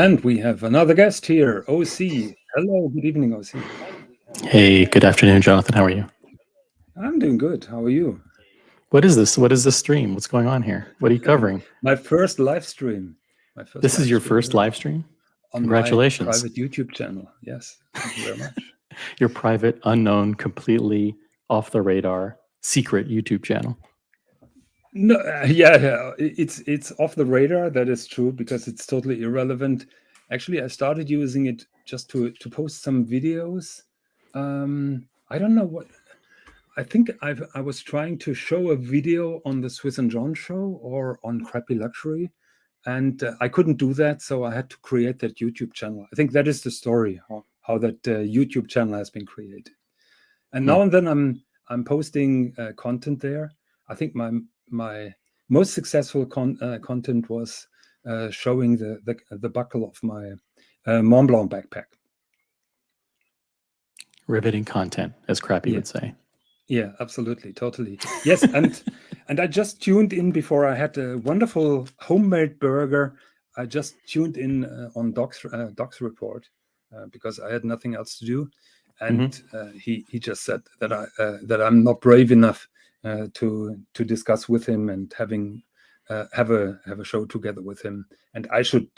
And we have another guest here, OC. Hello, good evening, OC. Hey, good afternoon, Jonathan. How are you? I'm doing good. How are you? What is this? What is this stream? What's going on here? What are you covering? My first live stream. My first This is live your stream first here live stream? on my Congratulations. private YouTube channel. Yes, thank you very much. Your private, unknown, completely off the radar, secret YouTube channel. No, yeah, it's off the radar. That is true because it's totally irrelevant. Actually, I started using it just to post some videos. I don't know what. I think I was trying to show a video on the Swiss and John show or on Crappy Luxury, and I couldn't do that, so I had to create that YouTube channel. I think that is the story how that YouTube channel has been created. And now and then I'm posting content there. I think my most successful content was showing the buckle of my Mont Blanc backpack. Riveting content, as Crappy would say. Yeah, absolutely, totally. Yes, and I just tuned in before I had a wonderful homemade burger. I just tuned in on Doc's report because I had nothing else to do, and he just said that I'm not brave enough to discuss with him and have a show together with him, and I should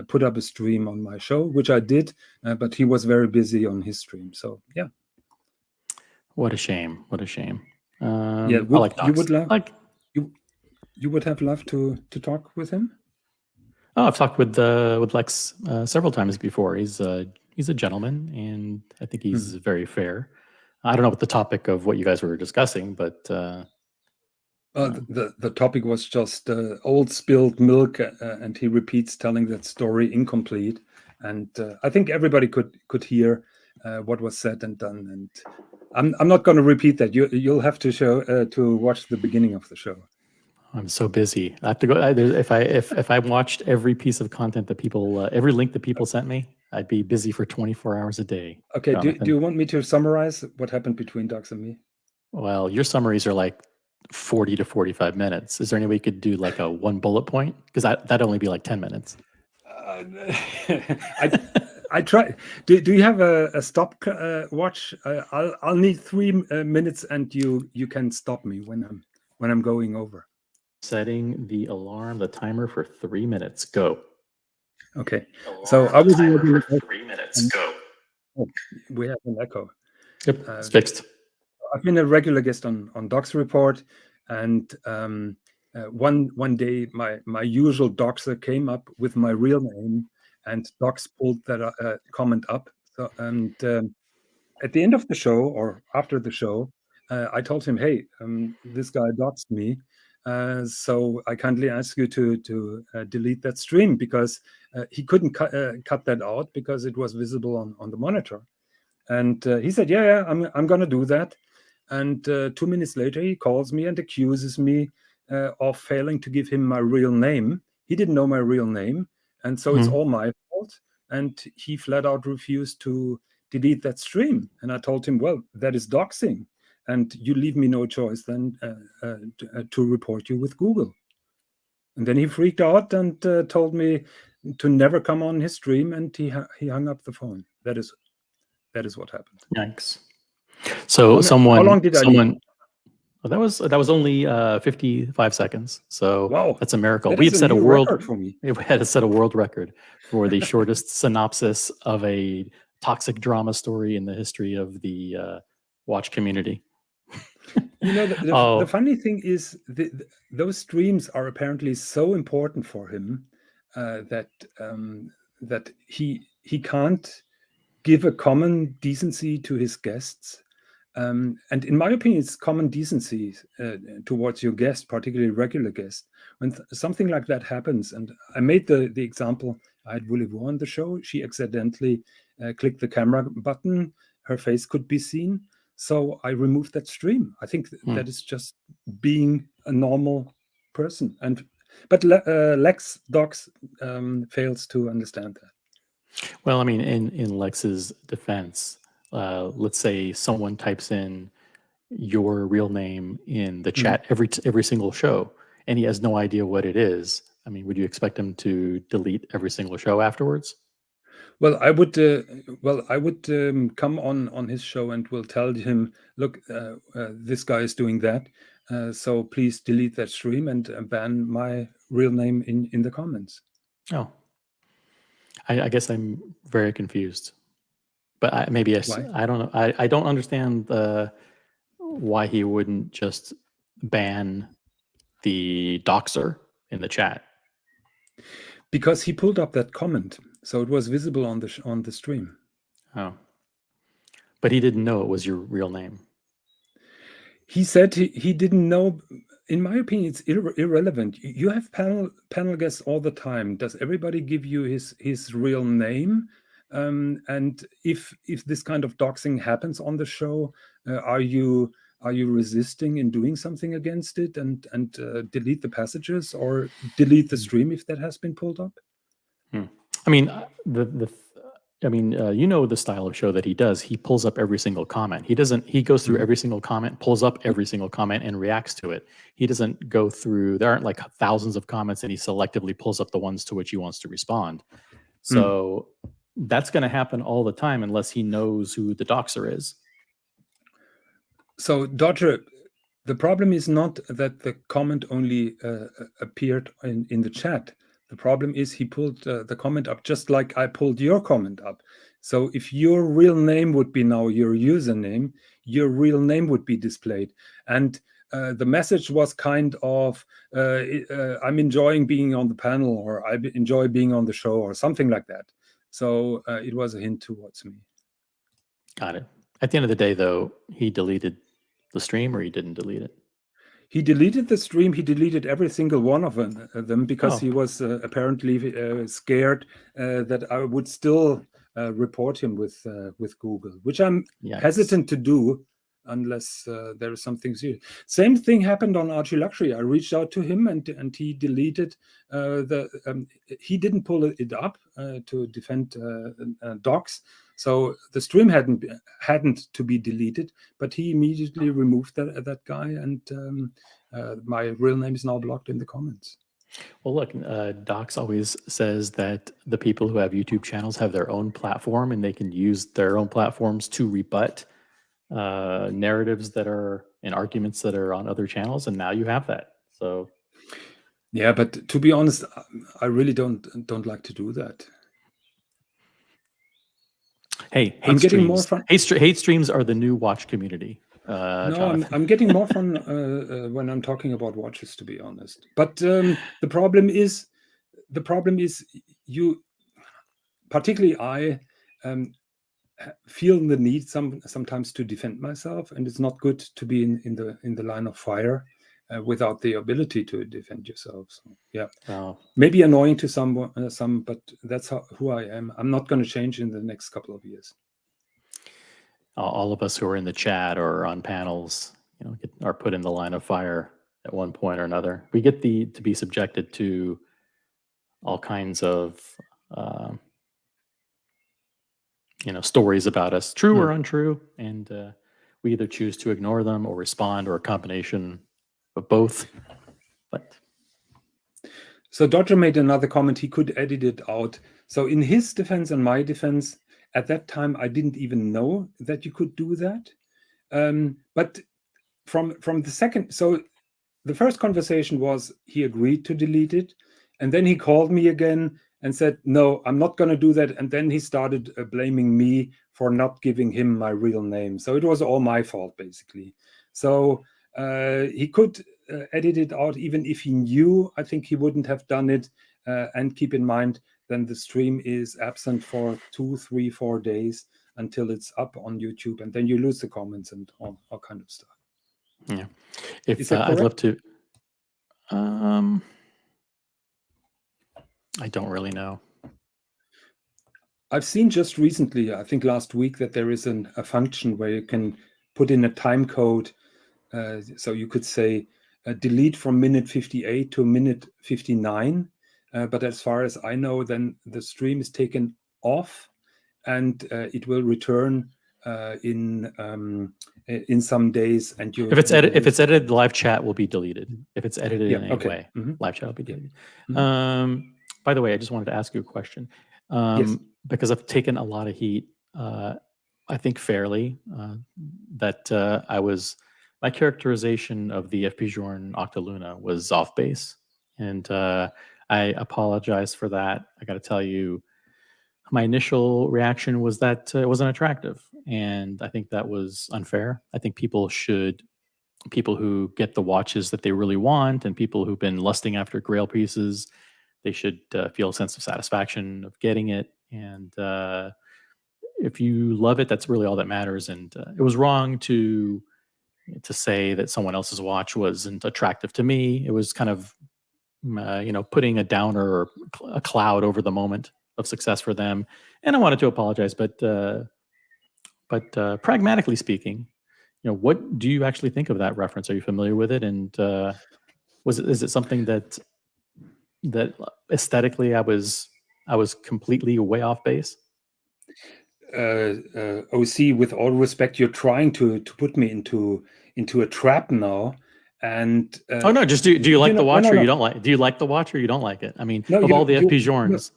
put up a stream on my show, which I did, but he was very busy on his stream. So yeah. What a shame! What a shame. Yeah, I like you docs. would love you would have loved to talk with him? Oh, I've talked with Lex several times before. He's a gentleman, and I think he's very fair. I don't know what the topic of what you guys were discussing, but the topic was just old spilled milk, and he repeats telling that story incomplete. And I think everybody could hear what was said and done. And I'm not going to repeat that. You'll have to to watch the beginning of the show. I'm so busy. I have to go. If I watched every piece of content that people, every link that people sent me, I'd be busy for 24 hours a day. Okay. Do you want me to summarize what happened between Docs and me? Well, your summaries are like 40 to 45 minutes. Is there any way you could do like a one bullet point? Because that'd only be like 10 minutes. I try. Do you have a stop watch? I'll need 3 minutes, and you can stop me when I'm going over. Setting the alarm, the timer for 3 minutes. Go. Okay. Alarm, so I was timer for 3 minutes. Go. Oh, we have an echo. Yep, it's fixed. I've been a regular guest on Doc's Report, and one day my usual doxer came up with my real name, and Docs pulled that comment up. So, and at the end of the show or after the show, I told him, "Hey, this guy doxed me, so I kindly ask you to delete that stream because he couldn't cut that out because it was visible on the monitor." And he said, "Yeah, I'm going to do that." And 2 minutes later, he calls me and accuses me of failing to give him my real name. He didn't know my real name, and so it's all my fault. And he flat out refused to delete that stream. And I told him, "Well, that is doxing, and you leave me no choice then to report you with Google." And then he freaked out and told me to never come on his stream, and he hung up the phone. That is what happened. Yikes! So how long did I leave? Well, that was only 55 seconds. So wow, that's a miracle. That we is had set a a world record for me. We had to set a world record for the shortest synopsis of a toxic drama story in the history of the watch community. You know, the funny thing is those streams are apparently so important for him that he can't give a common decency to his guests. And in my opinion, it's common decency towards your guest, particularly regular guest. When something like that happens, and I made the example, I had Voulez-vous on the show. She accidentally clicked the camera button. Her face could be seen. So I removed that stream. I think that is just being a normal person. But Lex Docs fails to understand that. Well, I mean, in Lex's defense, let's say someone types in your real name in the chat every single show, and he has no idea what it is. I mean, would you expect him to delete every single show afterwards? Well, I would. I would come on his show and will tell him, look, this guy is doing that, so please delete that stream and ban my real name in the comments. Oh, I guess I'm very confused. But maybe Why? I don't know. I don't understand why he wouldn't just ban the doxer in the chat. Because he pulled up that comment, so it was visible on the stream. Oh, but he didn't know it was your real name. He said he didn't know. In my opinion, it's irrelevant. You have panel guests all the time. Does everybody give you his real name? And if this kind of doxing happens on the show, are you resisting in doing something against it and delete the passages or delete the stream if that has been pulled up? I mean, you know the style of show that he does. He pulls up every single comment. He doesn't. He goes through every single comment, pulls up every single comment, and reacts to it. He doesn't go through. There aren't like thousands of comments, and he selectively pulls up the ones to which he wants to respond. So that's going to happen all the time unless he knows who the doxer is. So, Dodger, the problem is not that the comment only appeared in the chat. The problem is he pulled the comment up just like I pulled your comment up. So if your real name would be now your username, your real name would be displayed. And the message was kind of, I'm enjoying being on the panel, or I enjoy being on the show, or something like that. So it was a hint towards me. Got it. At the end of the day, though, he deleted the stream, or he didn't delete it? He deleted the stream. He deleted every single one of them because he was apparently scared that I would still report him with Google, which I'm hesitant to do unless there is something serious. Same thing happened on Archie Luxury. I reached out to him and he deleted he didn't pull it up to defend docs. So the stream hadn't to be deleted, but he immediately removed that guy, and my real name is now blocked in the comments. Well, look, Docs always says that the people who have YouTube channels have their own platform, and they can use their own platforms to rebut narratives that are and arguments that are on other channels, and now you have that. So, yeah, but to be honest, I really don't like to do that. Hey, hate streams. Hate streams are the new watch community. No, I'm getting more fun when I'm talking about watches, to be honest. But the problem is you, particularly I, feel the need sometimes to defend myself, and it's not good to be in the line of fire without the ability to defend yourself. So, yeah, maybe annoying to some, but that's who I am. I'm not going to change in the next couple of years. All of us who are in the chat or on panels, are put in the line of fire at one point or another. We get to be subjected to all kinds of stories about us, true or untrue, and we either choose to ignore them or respond, or a combination of both. But so Dodger made another comment. He could edit it out. So in his defense and my defense, at that time, I didn't even know that you could do that. But from the second, so the first conversation was he agreed to delete it. And then he called me again and said, no, I'm not going to do that. And then he started blaming me for not giving him my real name. So it was all my fault, basically. So he could edit it out. Even if he knew, I think he wouldn't have done it. And keep in mind, then the stream is absent for 2, 3, 4 days until it's up on YouTube, and then you lose the comments and all kind of stuff. Yeah, if I'd love to. I don't really know. I've seen just recently, I think last week, that there is a function where you can put in a time code. So you could say delete from minute 58 to minute 59. But as far as I know, then the stream is taken off and it will return in some days, and if it's edited, the live chat will be deleted. If it's edited in any way, live chat will be deleted. By the way, I just wanted to ask you a question, because I've taken a lot of heat, I think fairly, that my characterization of the FP Octa Luna was off base, and I apologize for that. I got to tell you, my initial reaction was that it wasn't attractive, and I think that was unfair. I think people who get the watches that they really want, and people who've been lusting after Grail pieces, they should feel a sense of satisfaction of getting it. And if you love it, that's really all that matters. And it was wrong to say that someone else's watch wasn't attractive to me. It was kind of putting a downer or a cloud over the moment of success for them. And I wanted to apologize, but pragmatically speaking, what do you actually think of that reference? Are you familiar with it? And is it something that aesthetically I was completely way off base? OC, with all respect, you're trying to put me into a trap now. And oh no, just do you like the watch or you don't like? Do you like the watch or you don't like it? I mean, of all the FP Journes.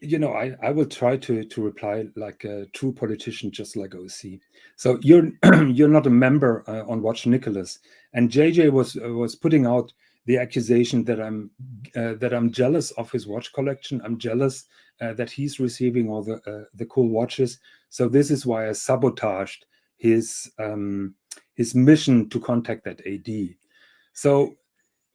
I will try to reply like a true politician, just like OC. So you're not a member on Watch Nicholas, and JJ was putting out the accusation that I'm jealous of his watch collection. I'm jealous that he's receiving all the cool watches. So this is why I sabotaged his mission to contact that AD. So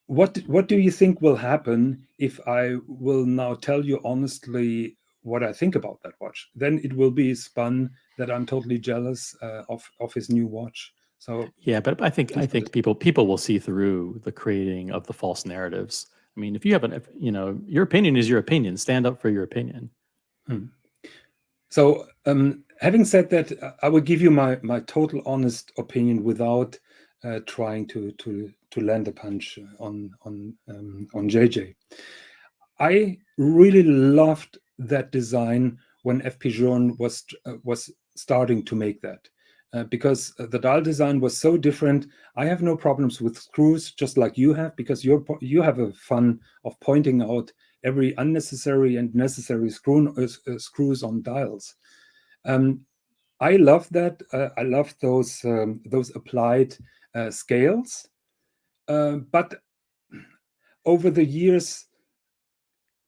what do you think will happen if I will now tell you honestly what I think about that watch? Then it will be spun that I'm totally jealous of his new watch. So yeah, but I think people will see through the creating of the false narratives. I mean, if you have your opinion is your opinion. Stand up for your opinion. So having said that, I will give you my total honest opinion without trying to land a punch on JJ. I really loved that design when FP Journe was starting to make that. Because the dial design was so different. I have no problems with screws, just like you have, because you have a fun of pointing out every unnecessary and necessary screws on dials. I love that. I love those applied scales. But over the years,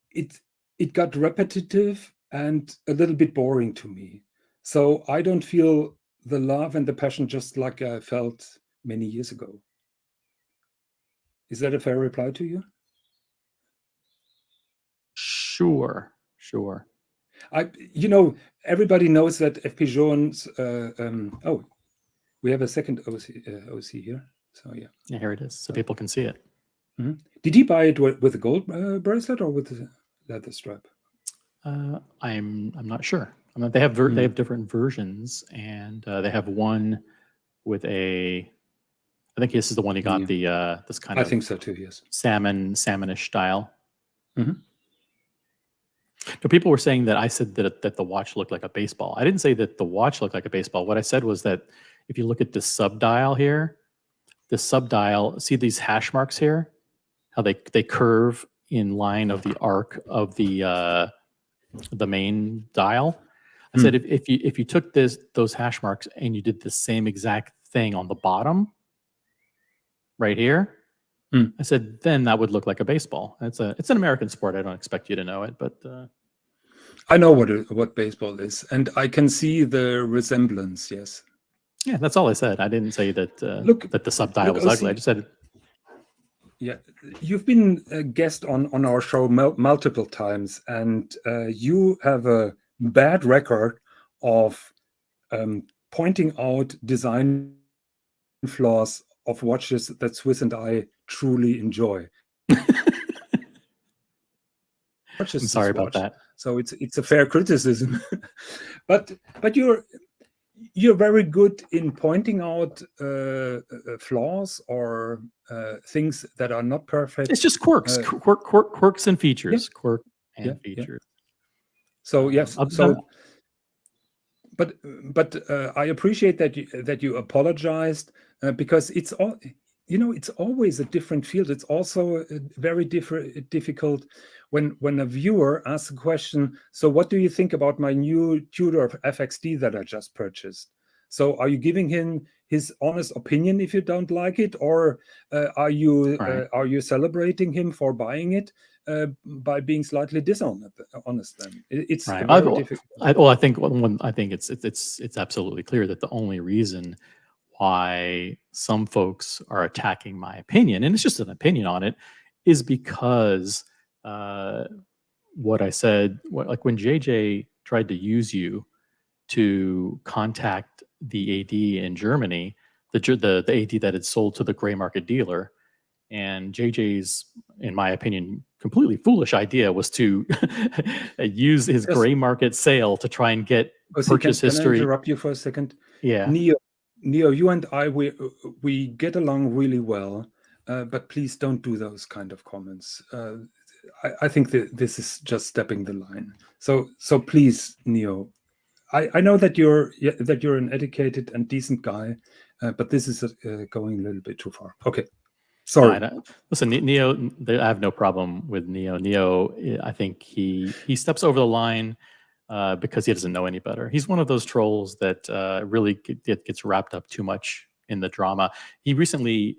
it got repetitive and a little bit boring to me. So I don't feel the love and the passion just like I felt many years ago. Is that a fair reply to you? Sure. Everybody knows that FP Journe's. We have a second OC here. So yeah. Yeah, here it is, so people can see it. Mm-hmm. Did he buy it with a gold bracelet or with a leather strap? I'm not sure. I mean, they have different versions, and they have one with a. I think this is the one he got this kind of. I think so too. Yes. Salmonish style. Mm-hmm. No, people were saying that I said that the watch looked like a baseball. I didn't say that the watch looked like a baseball. What I said was that if you look at the subdial here, see these hash marks here, how they curve in line of the arc of the main dial. I said if you took those hash marks and you did the same exact thing on the bottom, right here, I said then that would look like a baseball. It's an American sport. I don't expect you to know it, but I know what baseball is, and I can see the resemblance. Yes. Yeah, that's all I said. I didn't say that that the subdial was ugly. I just said. Yeah, you've been a guest on our show multiple times, and you have a bad record of pointing out design flaws of watches that Swiss and I truly enjoy. I'm sorry about that. So it's a fair criticism, but you're very good in pointing out flaws or things that are not perfect. It's just quirks, quirks and features, features. So yes, but I appreciate that you apologized, because it's all, it's always a different field. It's also very difficult when a viewer asks a question. So, what do you think about my new Tudor FXD that I just purchased? So, are you giving him his honest opinion if you don't like it, or are you celebrating him for buying it by being slightly dishonest? Then it's Right. very difficult. I think it's absolutely clear that the only reason why some folks are attacking my opinion, and it's just an opinion on it, is because what I said, like when JJ tried to use you to contact the AD in Germany, the AD that had sold to the gray market dealer, and JJ's, in my opinion, completely foolish idea was to use his Yes. gray market sale to try and get purchase Can I history. interrupt you for a second? Yeah. Neo, you and I, we get along really well, but please don't do those kind of comments. I think that this is just stepping the line. So please, Neo, I know that you're an educated and decent guy, but this is going a little bit too far. Okay, sorry. Listen, Neo, I have no problem with Neo. Neo, I think he steps over the line because he doesn't know any better. He's one of those trolls that really gets wrapped up too much in the drama. He recently,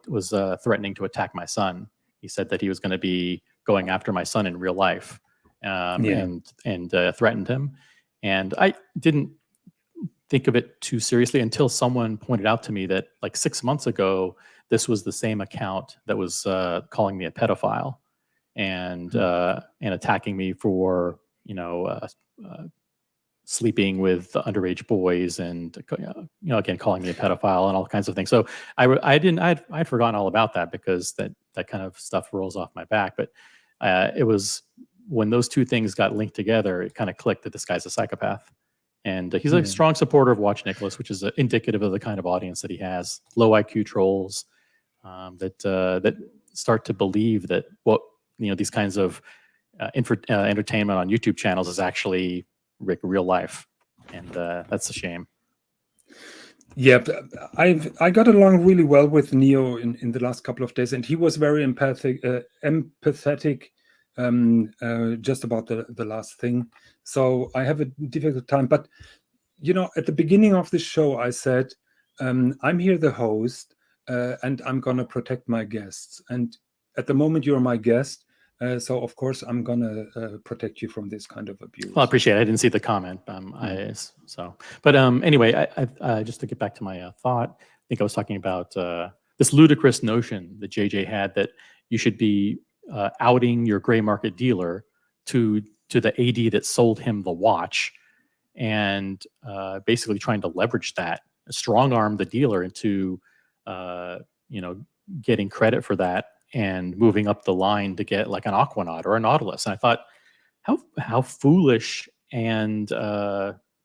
was threatening to attack my son. He said that he was going to be going after my son in real life, and threatened him. And I didn't think of it too seriously until someone pointed out to me that like 6 months ago, this was the same account that was calling me a pedophile and attacking me for sleeping with underage boys and again calling me a pedophile and all kinds of things. So I'd forgotten all about that because that kind of stuff rolls off my back. But it was when those two things got linked together, it kind of clicked that this guy's a psychopath. And he's a strong supporter of Watch Nicholas, which is indicative of the kind of audience that he has. Low IQ trolls that start to believe that these kinds of entertainment on YouTube channels is actually real life, and that's a shame. Yeah, I got along really well with Neo in the last couple of days, and he was very empathetic just about the last thing. So I have a difficult time. But at the beginning of the show, I said I'm here the host, and I'm gonna protect my guests. And at the moment, you're my guest. So of course I'm gonna protect you from this kind of abuse. Well, I appreciate it. I didn't see the comment. But anyway, I just to get back to my thought, I think I was talking about this ludicrous notion that JJ had that you should be outing your gray market dealer to the AD that sold him the watch, and basically trying to leverage that, strong arm the dealer into getting credit for that and moving up the line to get like an Aquanaut or a Nautilus. And I thought, how foolish and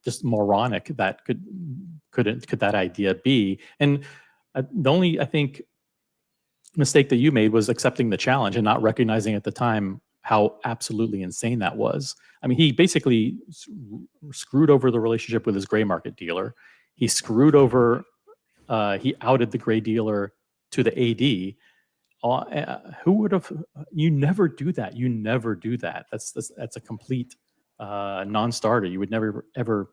just moronic that could that idea be? And the only, I think, mistake that you made was accepting the challenge and not recognizing at the time how absolutely insane that was. I mean, he basically screwed over the relationship with his gray market dealer. He screwed over, he outed the gray dealer to the AD. Who would have? You never do that. You never do that. That's a complete non-starter. You would never ever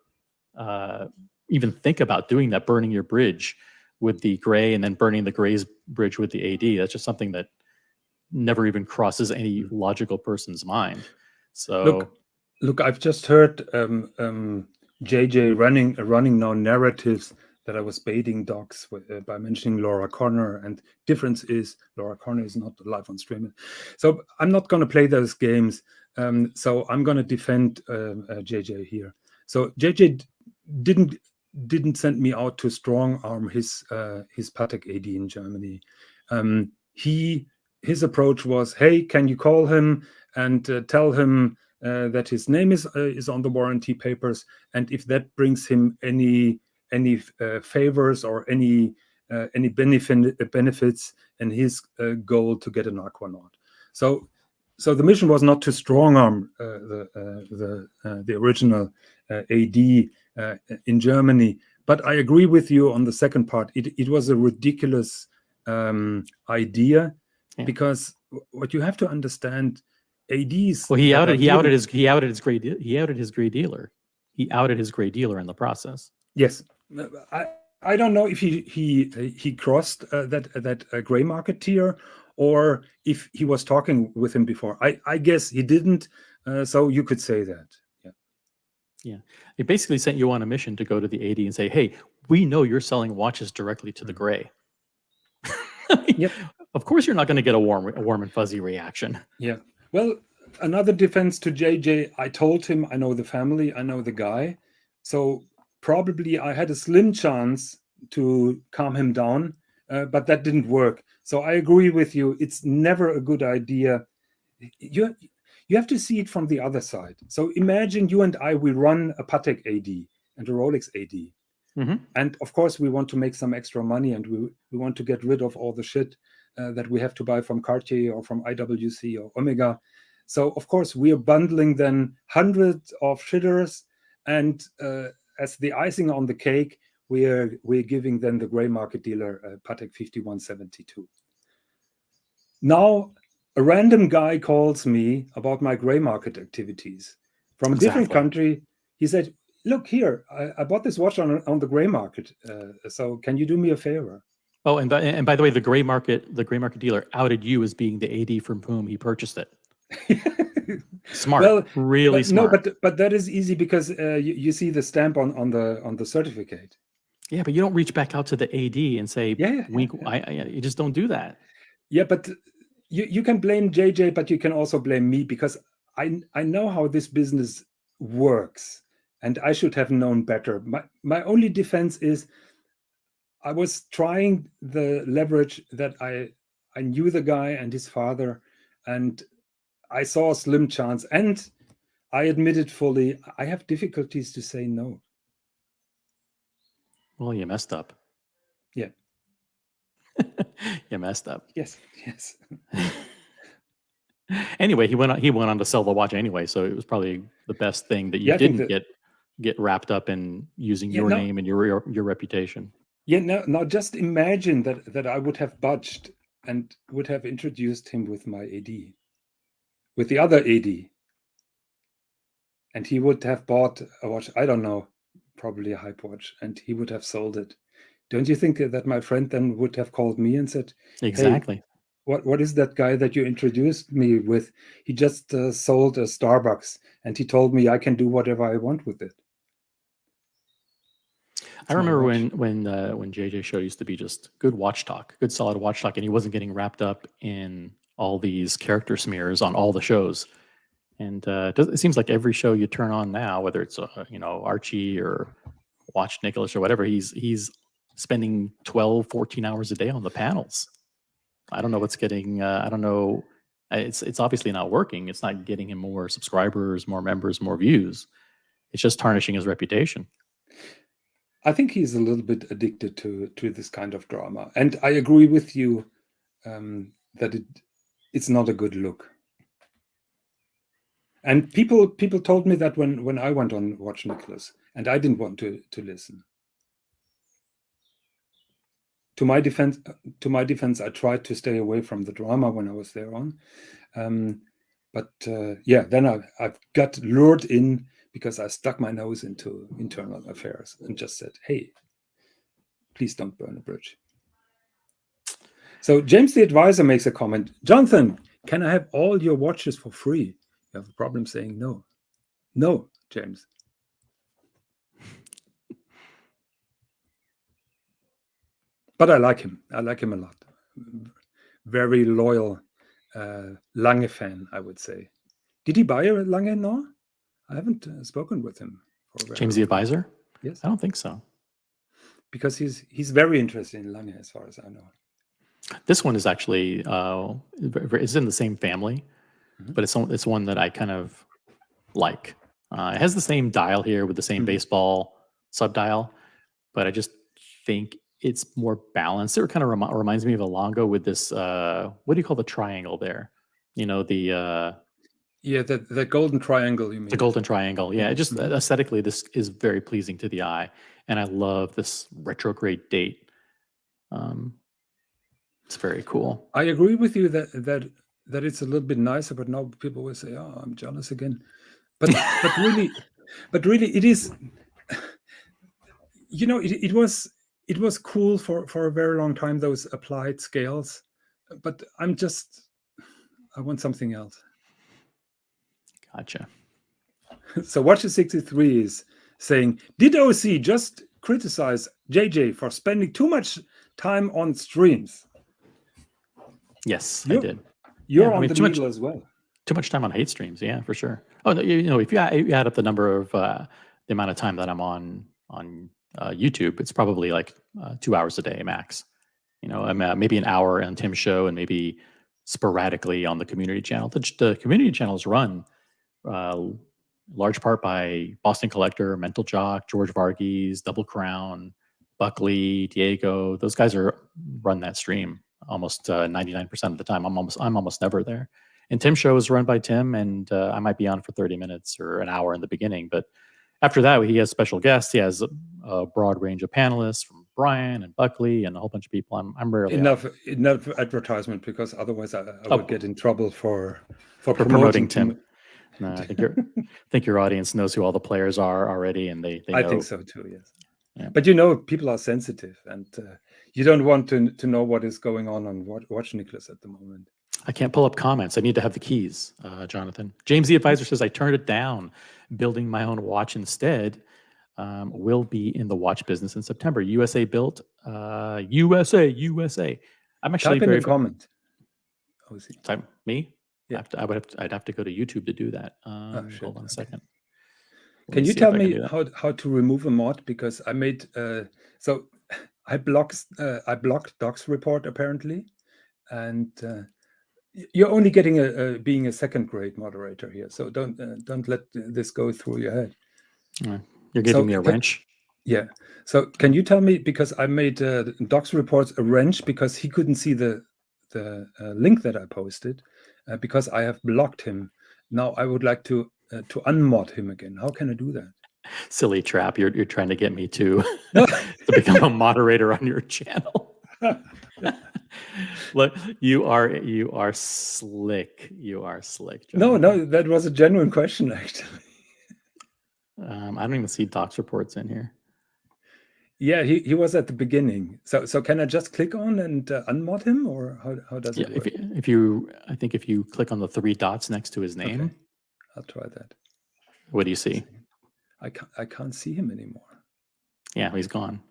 even think about doing that, burning your bridge with the gray and then burning the gray's bridge with the AD. That's just something that never even crosses any logical person's mind. So look, I've just heard JJ running now narratives that I was baiting docs by mentioning Laura Connor, and difference is Laura Connor is not live on streaming. So I'm not going to play those games. So I'm going to defend JJ here. So JJ didn't send me out to strong arm his Patek AD in Germany. His approach was, hey, can you call him and tell him that his name is on the warranty papers, and if that brings him any favors or any benefits in his goal to get an Aquanaut. So the mission was not to strong arm the original AD in Germany. But I agree with you on the second part. It was a ridiculous idea, because what you have to understand, ADs. Well, he outed his gray dealer. He outed his gray dealer in the process. Yes, I don't know if he crossed that gray market tier, or if he was talking with him before. I guess he didn't. So you could say that. Yeah. He basically sent you on a mission to go to the AD and say, hey, we know you're selling watches directly to the gray. Yep. Of course you're not going to get a warm and fuzzy reaction. Yeah. Well, another defense to JJ, I told him I know the family, I know the guy. So probably I had a slim chance to calm him down, but that didn't work. So I agree with you. It's never a good idea. You have to see it from the other side. So imagine you and I, we run a Patek AD and a Rolex AD. Mm-hmm. And of course, we want to make some extra money, and we want to get rid of all the shit that we have to buy from Cartier or from IWC or Omega. So of course, we are bundling then hundreds of shitters, and as the icing on the cake, we're giving then the gray market dealer Patek 5172. Now, a random guy calls me about my gray market activities from a different country. He said, look here, I bought this watch on the gray market. So can you do me a favor? Oh, and by the way, the gray market dealer outed you as being the AD from whom he purchased it. Smart, well, really smart. No, but that is easy because you see the stamp on the certificate. Yeah, but you don't reach back out to the AD and say, wink. You just don't do that. Yeah, but you can blame JJ, but you can also blame me, because I know how this business works, and I should have known better. My only defense is I was trying the leverage that I knew the guy and his father, and I saw a slim chance, and I admitted fully I have difficulties to say no. Well, you messed up. Yeah. You messed up. Yes. Anyway, he went on to sell the watch anyway, so it was probably the best thing that you didn't get wrapped up in using your name and your reputation. Yeah, now just imagine that I would have budged and would have introduced him with my AD, with the other AD, and he would have bought a watch, I don't know, probably a hype watch, and he would have sold it. Don't you think that my friend then would have called me and said, exactly, hey, what is that guy that you introduced me with? He just sold a Starbucks, and he told me I can do whatever I want with it. I remember when JJ Show used to be just good watch talk, good solid watch talk, and he wasn't getting wrapped up in all these character smears on all the shows. And it seems like every show you turn on now, whether it's Archie or Watch Nicholas or whatever, he's spending 12, 14 hours a day on the panels. I don't know what's getting. I don't know. It's obviously not working. It's not getting him more subscribers, more members, more views. It's just tarnishing his reputation. I think he's a little bit addicted to this kind of drama, and I agree with you that it's not a good look. And people told me that when I went on Watch Nicholas, and I didn't want to listen. To my defense, I tried to stay away from the drama when I was there on. But then I got lured in because I stuck my nose into internal affairs and just said, hey, please don't burn a bridge. So James the Advisor makes a comment. Jonathan, can I have all your watches for free? You have a problem saying no. No, James. But I like him. I like him a lot. Very loyal Lange fan, I would say. Did he buy a Lange now? I haven't spoken with him. James the Advisor? Yes. I don't think so. Because he's very interested in Lange, as far as I know. This one is actually it's in the same family, but it's one that I kind of like. It has the same dial here with the same baseball subdial, but I just think it's more balanced. It kind of reminds me of a Longo with this, what do you call the triangle there? The Yeah, the golden triangle, you mean? The golden triangle. Yeah, just Mhm. aesthetically, this is very pleasing to the eye. And I love this retrograde date. It's very cool. I agree with you that it's a little bit nicer, but now people will say, "Oh, I'm jealous again." But really, it is. You know, it was cool for a very long time, those applied scales, but I want something else. Gotcha. So Watcher 63 is saying, did OC just criticize JJ for spending too much time on streams? Yes, I did. You're on the needle as well. Too much time on hate streams, yeah, for sure. Oh, you know, if you add up the number of the amount of time that I'm on YouTube, it's probably like 2 hours a day max. You know, I'm maybe an hour on Tim's show and maybe sporadically on the community channel. The community channel is run large part by Boston Collector, Mental Jock, George Varghese, Double Crown, Buckley, Diego. Those guys run that stream almost 99% of the time. I'm almost never there. And Tim's show is run by Tim, and I might be on for 30 minutes or an hour in the beginning. But after that, he has special guests. He has a broad range of panelists from Brian and Buckley and a whole bunch of people. I'm rarely enough advertisement, because otherwise I would get in trouble for promoting Tim. No, I think your audience knows who all the players are already, and they know. I think so too. Yes. Yeah. But you know, people are sensitive, and you don't want to know what is going on Watch Nicholas at the moment. I can't pull up comments. I need to have the keys, Jonathan. James the Advisor says, I turned it down. Building my own watch instead. Will be in the watch business in September. USA built. USA. I'm actually type in a comment. Type me? Yeah. I'd have to go to YouTube to do that. Hold on a second. Can you tell me how to remove a mod? Because I made so I blocked Docs Report apparently, and you're only getting being a second grade moderator here. So don't let this go through your head. You're giving me a wrench. Yeah. So can you tell me, because I made Docs Reports a wrench because he couldn't see the link that I posted because I have blocked him. Now I would like to unmod him again. How can I do that? Silly trap. You're trying to get me to become a moderator on your channel. Look, you are slick. You are slick, Jonathan. No, that was a genuine question, actually. I don't even see Docs Reports in here. Yeah, he was at the beginning. So can I just click on and unmod him, or how does it work? I think if you click on the 3 dots next to his name. Okay. I'll try that. What do you see? I can't see him anymore. Yeah, he's gone.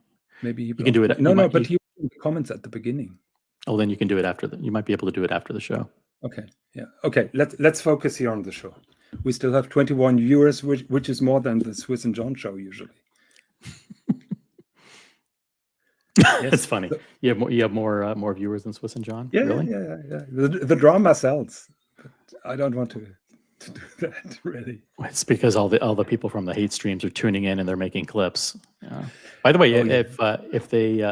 Maybe you can do it. But he was in the comments at the beginning. Oh, then you can do it after you might be able to do it after the show. Okay. Yeah. Okay. Let's focus here on the show. We still have 21 viewers, which is more than the Swiss and John show usually. Yes. It's funny. You have more viewers than Swiss and John. Yeah, really? Yeah. The drama sells, but I don't want to do that really. It's because all the people from the hate streams are tuning in and they're making clips. Yeah. By the way, if they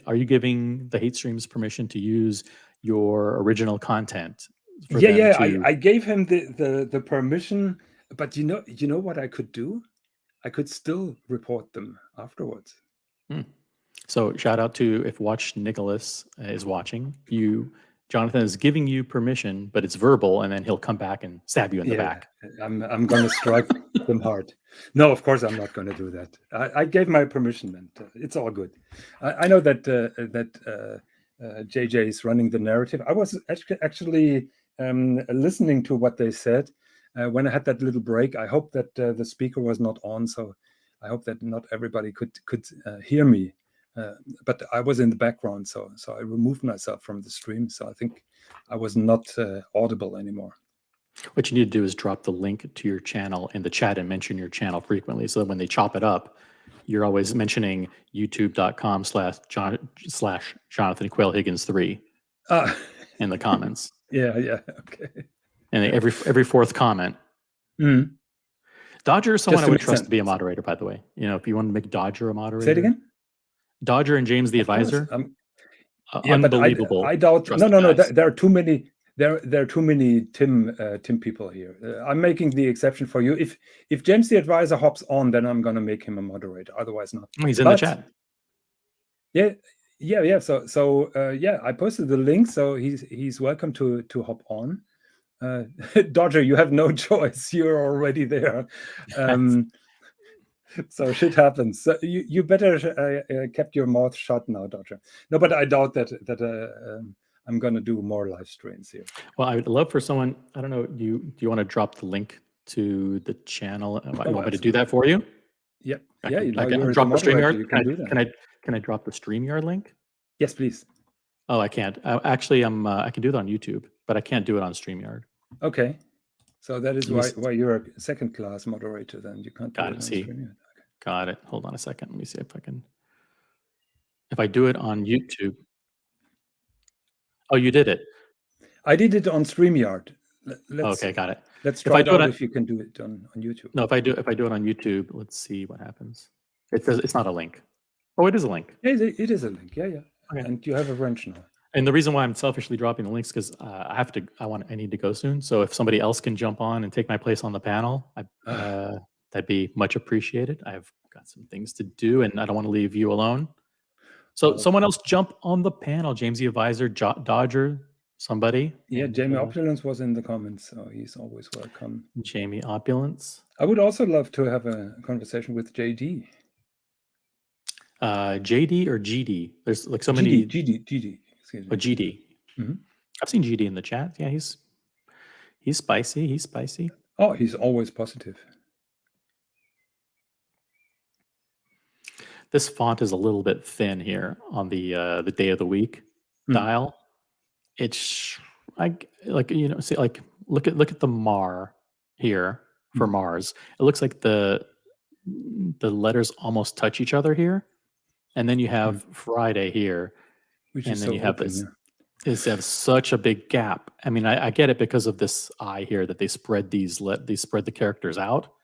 are you giving the hate streams permission to use your original content? I gave him the permission, but you know what I could do? I could still report them afterwards. So shout out to, if Watch Nicholas is watching, Jonathan is giving you permission, but it's verbal, and then he'll come back and stab you in the back. I'm going to strike them hard. No, of course I'm not going to do that. I gave my permission, and it's all good. I know that JJ is running the narrative. I was actually listening to what they said when I had that little break. I hope that the speaker was not on, so I hope that not everybody could hear me. But I was in the background, so I removed myself from the stream. So I think I was not audible anymore. What you need to do is drop the link to your channel in the chat and mention your channel frequently, so that when they chop it up, you're always mentioning youtube.com/Jonathan Quayle Higgins 3 in the comments. Yeah, okay. And every fourth comment. Dodger is someone I would trust to be a moderator, by the way. You know, if you want to make Dodger a moderator. Say it again. Dodger and James the Advisor. Unbelievable. I doubt. No. There are too many There are too many Tim people here. I'm making the exception for you. If James the advisor hops on, then I'm going to make him a moderator. Otherwise, not. He's in the chat. Yeah. So I posted the link, so he's welcome to hop on. Dodger, you have no choice. You're already there. So shit happens. So you better kept your mouth shut now, Dodger. No, but I doubt that I'm going to do more live streams here. Well, I would love for someone. I don't know. Do you want to drop the link to the channel? You want me to do that for you? Yeah. I You're drop the StreamYard. You can do that. Can I drop the StreamYard link? Yes, please. Oh, I can't. Actually, I can do that on YouTube, but I can't do it on StreamYard. Okay. So that is why you're a second-class moderator. Then you can't do it on StreamYard. Okay. Got it. Hold on a second. Let me see if I can. If I do it on YouTube. Oh, you did it. I did it on StreamYard. Okay, got it. Let's try it out if you can do it on YouTube. No, if I do it on YouTube, let's see what happens. It says it's not a link. Oh, it is a link. It is a link. Yeah. Okay. And you have a wrench now. And the reason why I'm selfishly dropping the links because I need to go soon. So if somebody else can jump on and take my place on the panel, that'd be much appreciated. I've got some things to do, and I don't want to leave you alone. So someone else jump on the panel. James the advisor, Dodger, somebody. Yeah, Jamie Opulence was in the comments, so he's always welcome. Jamie Opulence. I would also love to have a conversation with JD. JD or GD? There's like so many. GD. Excuse me. Oh, GD. Mm-hmm. I've seen GD in the chat. Yeah, he's spicy. He's spicy. Oh, he's always positive. This font is a little bit thin here on the day of the week dial. It's like see, like look at the Mar here for Mars. It looks like the letters almost touch each other here, and then you have Friday here, which and is then so you have open, this. Is have such a big gap. I mean, I get it because of this I here that they spread the characters out.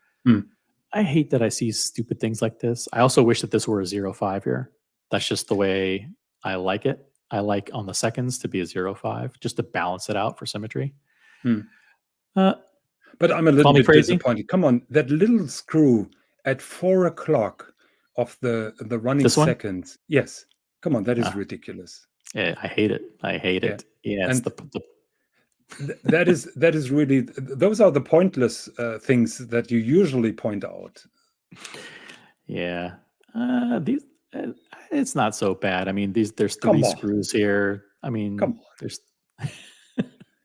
I hate that I see stupid things like this. I also wish that this were a 0.5 here. That's just the way I like it. I like on the seconds to be a 0.5 just to balance it out for symmetry. But I'm a little bit disappointed. Come on, that little screw at 4 o'clock of the running seconds. Yes. Come on, that is ridiculous. Yeah, I hate it. It. Yeah, it's that is really, those are the pointless things that you usually point out. Yeah, these it's not so bad. I mean, there's 3 screws here. I mean, there's.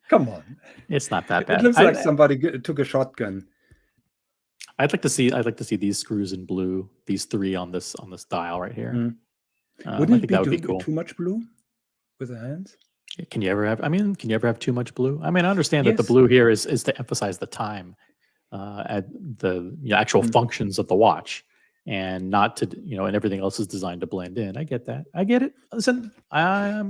Come on, it's not that bad. It looks like somebody took a shotgun. I'd like to see these screws in blue. These 3 on this dial right here. Wouldn't it be cool. Too much blue with the hands? Can you ever have too much blue? I mean, I understand that the blue here is to emphasize the time at the actual functions of the watch, and not to and everything else is designed to blend in. I get that. I get it. Listen, I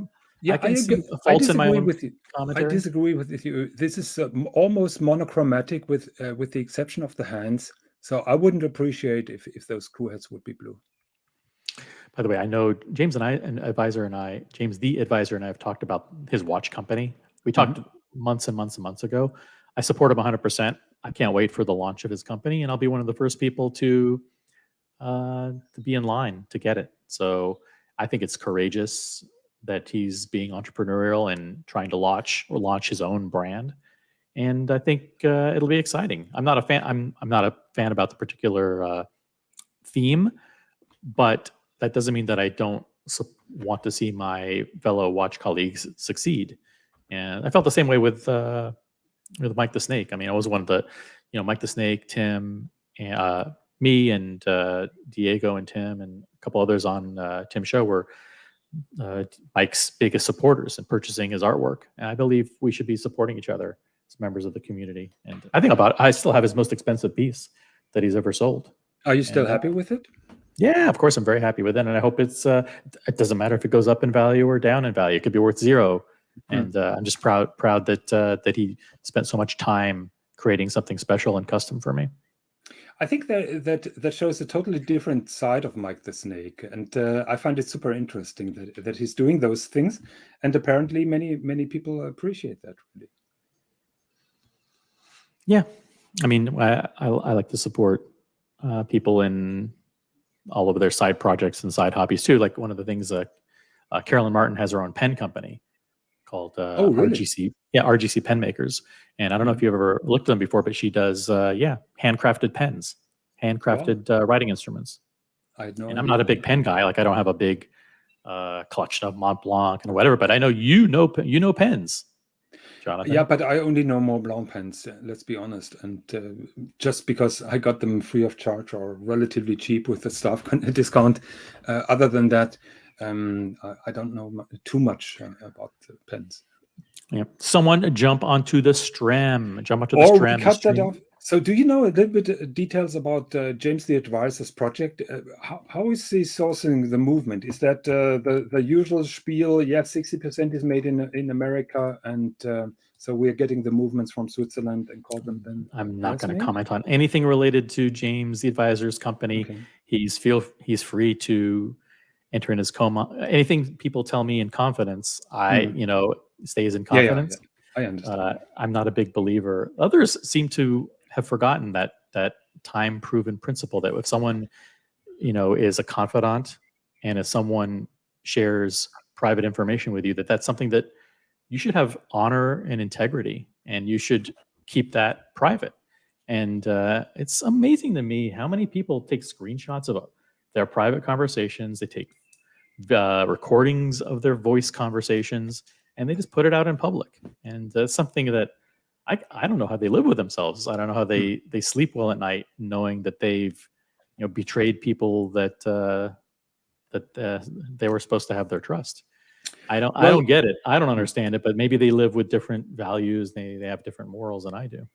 can see faults in my own commentary. I disagree with you. This is almost monochromatic with the exception of the hands. So I wouldn't appreciate if those screw heads would be blue. By the way, I know James the advisor and I have talked about his watch company. We talked months and months and months ago. I support him 100%. I can't wait for the launch of his company, and I'll be one of the first people to be in line to get it. So I think it's courageous that he's being entrepreneurial and trying to launch his own brand. And I think it'll be exciting. I'm not a fan. I'm not a fan about the particular theme, but that doesn't mean that I don't want to see my fellow watch colleagues succeed. And I felt the same way with Mike the Snake. I mean, I was one of the, Mike the Snake, Tim, and me, and Diego and Tim, and a couple others on Tim's show were Mike's biggest supporters in purchasing his artwork. And I believe we should be supporting each other as members of the community. And I still have his most expensive piece that he's ever sold. Are you still happy with it? Yeah, of course, I'm very happy with it, and I hope it doesn't matter if it goes up in value or down in value. It could be worth 0, and I'm just proud that he spent so much time creating something special and custom for me. I think that shows a totally different side of Mike the Snake, and I find it super interesting that he's doing those things, and apparently many people appreciate that really. Yeah, I mean, I like to support people in all of their side projects and side hobbies too. Like one of the things Carolyn Martin has her own pen company called Oh, really? RGC. Yeah, RGC Pen Makers. And I don't know Yeah. if you've ever looked at them before, but she does handcrafted pens, handcrafted writing instruments. I had no And I'm not a idea. big pen guy. Like I don't have a big collection of Mont Blanc and whatever, but I know you know pens, Jonathan. Yeah, but I only know Mont Blanc pens, let's be honest. And just because I got them free of charge or relatively cheap with the staff discount, other than that, I don't know too much about pens. Yeah. Someone jump onto the Stram. Jump onto the Or Stram. we cut that off. So do you know a little bit details about James the Advisor's project? How is he sourcing the movement? Is that the usual spiel? Yeah, 60% is made in America, and so we're getting the movements from Switzerland and call them then. I'm not going to comment on anything related to James the Advisor's company. Okay. He's free to enter in his coma. Anything people tell me in confidence, stays in confidence. Yeah. I understand. I'm not a big believer. Others seem to have forgotten that time-proven principle that if someone, is a confidant, and if someone shares private information with you, that's something that you should have honor and integrity, and you should keep that private. And it's amazing to me how many people take screenshots of their private conversations. They take recordings of their voice conversations, and they just put it out in public. And that's something that I don't know how they live with themselves. I don't know how they sleep well at night, knowing that they've betrayed people that they were supposed to have their trust. I don't get it. I don't understand it. But maybe they live with different values. They have different morals than I do.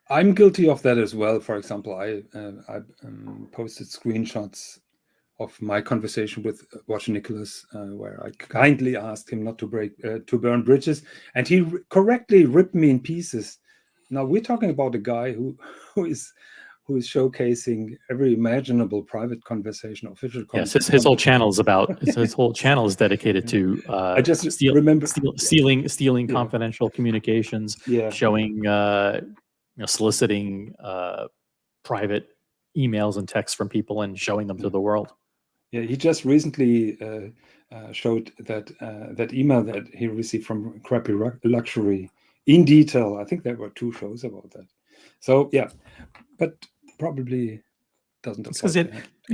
I'm guilty of that as well. For example, I posted screenshots of my conversation with Watch Nicholas, where I kindly asked him not to burn bridges, and he correctly ripped me in pieces. Now we're talking about a guy who is showcasing every imaginable private conversation, official conversation. Yes, his whole channel is about his whole channel is dedicated to I just remember stealing confidential communications, showing soliciting private emails and texts from people and showing them to the world. Yeah, he just recently showed that email that he received from Crappy Luxury in detail. I think there were 2 shows about that. So yeah, but probably doesn't. It's because it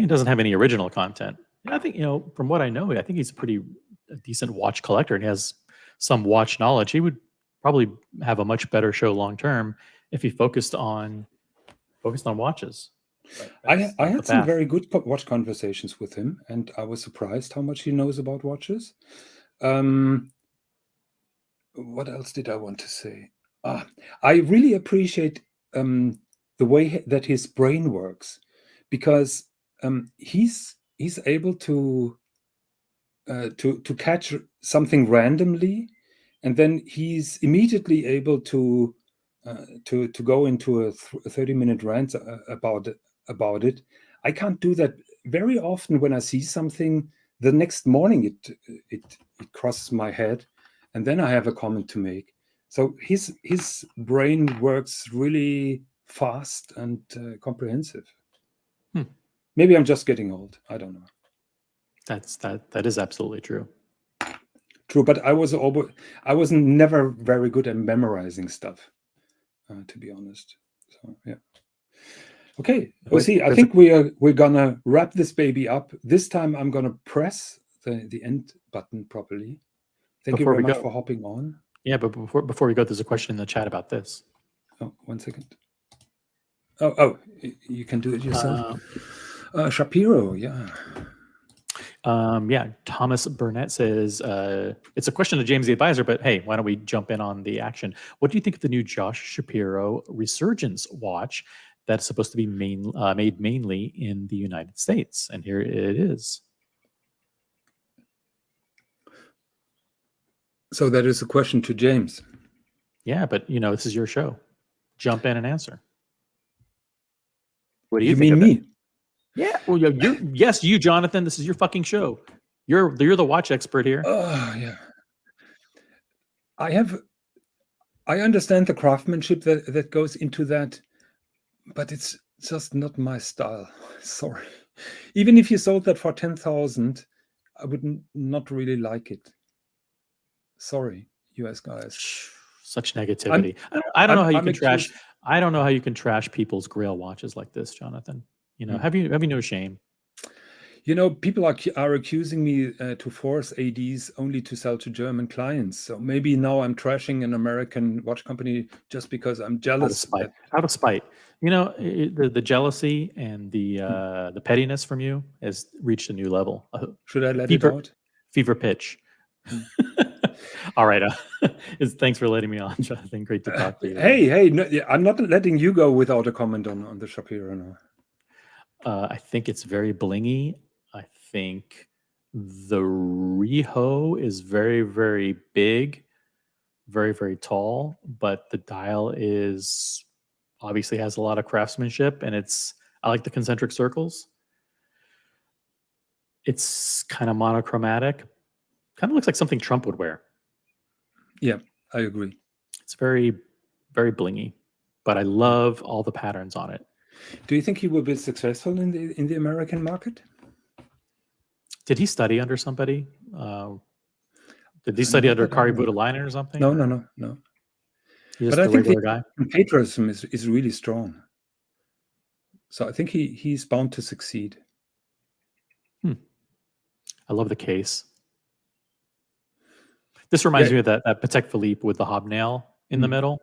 doesn't have any original content. And I think from what I know, I think he's a decent watch collector and he has some watch knowledge. He would probably have a much better show long term if he focused on watches. I had some very good watch conversations with him, and I was surprised how much he knows about watches. What else did I want to say? I really appreciate the way that his brain works, because he's able to catch something randomly, and then he's immediately able to go into a 30-minute rant about it. I can't do that very often. When I see something, the next morning it crosses my head, and then I have a comment to make. So his brain works really fast and comprehensive. Maybe I'm just getting old. I don't know. That is absolutely true. True, but I was never very good at memorizing stuff, to be honest. So yeah. Okay, see. I think we're gonna wrap this baby up. This time I'm gonna press the end button properly. Thank you very much for hopping on. Yeah, but before we go, there's a question in the chat about this. Oh, 1 second. Oh, you can do it yourself. Shapiro, yeah. Thomas Burnett says, it's a question to James the Advisor, but hey, why don't we jump in on the action? What do you think of the new Josh Shapiro Resurgence watch that's supposed to be made mainly in the United States? And here it is. So that is a question to James. Yeah, but this is your show. Jump in and answer. What do you think mean of me? It? Yeah, well, you, Jonathan. This is your fucking show. You're the watch expert here. Yeah. I have I understand the craftsmanship that goes into that, but it's just not my style. Sorry. Even if you sold that for 10,000, I would not really like it. Sorry, US guys. Such negativity. I don't know how you can trash. accused. I don't know how you can trash people's Grail watches like this, Jonathan. You know, have you no shame? You know, people are accusing me to force ADs only to sell to German clients. So maybe now I'm trashing an American watch company just because I'm jealous. Out of spite. You know, the jealousy and the pettiness from you has reached a new level. Should I let it out? Fever pitch. All right. Thanks for letting me on, Jonathan. Great to talk to you. Hey, no, I'm not letting you go without a comment on the Shapiro now. I think it's very blingy. I think the Riho is very, very big, very, very tall, but the dial is obviously has a lot of craftsmanship, and I like the concentric circles. It's kind of monochromatic. Kind of looks like something Trump would wear. Yeah, I agree. It's very, very blingy, but I love all the patterns on it. Do you think he will be successful in the American market? Did he study under somebody? Did he study under Kari Voutilainen or something? No. He's just a regular guy. Patriotism is really strong. So I think he's bound to succeed. I love the case. This reminds me of that Patek Philippe with the hobnail in the middle.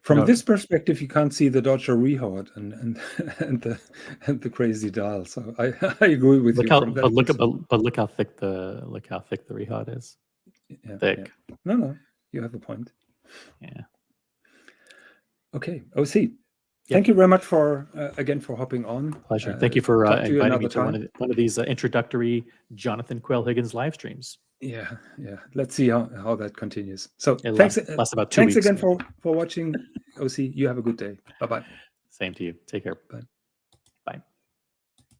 From this perspective, you can't see the Dodger Rehard and the crazy dial. So I agree with you. But look how thick the Rehard is. Yeah, thick. Yeah. No, you have a point. Yeah. Okay, OC. Thank you very much for hopping on. Pleasure. Thank you for inviting me to one of these introductory Jonathan Quayle Higgins live streams. Yeah. Let's see how that continues. So thanks about 2 weeks. Thanks again for watching, OC. You have a good day. Bye-bye. Same to you. Take care. Bye.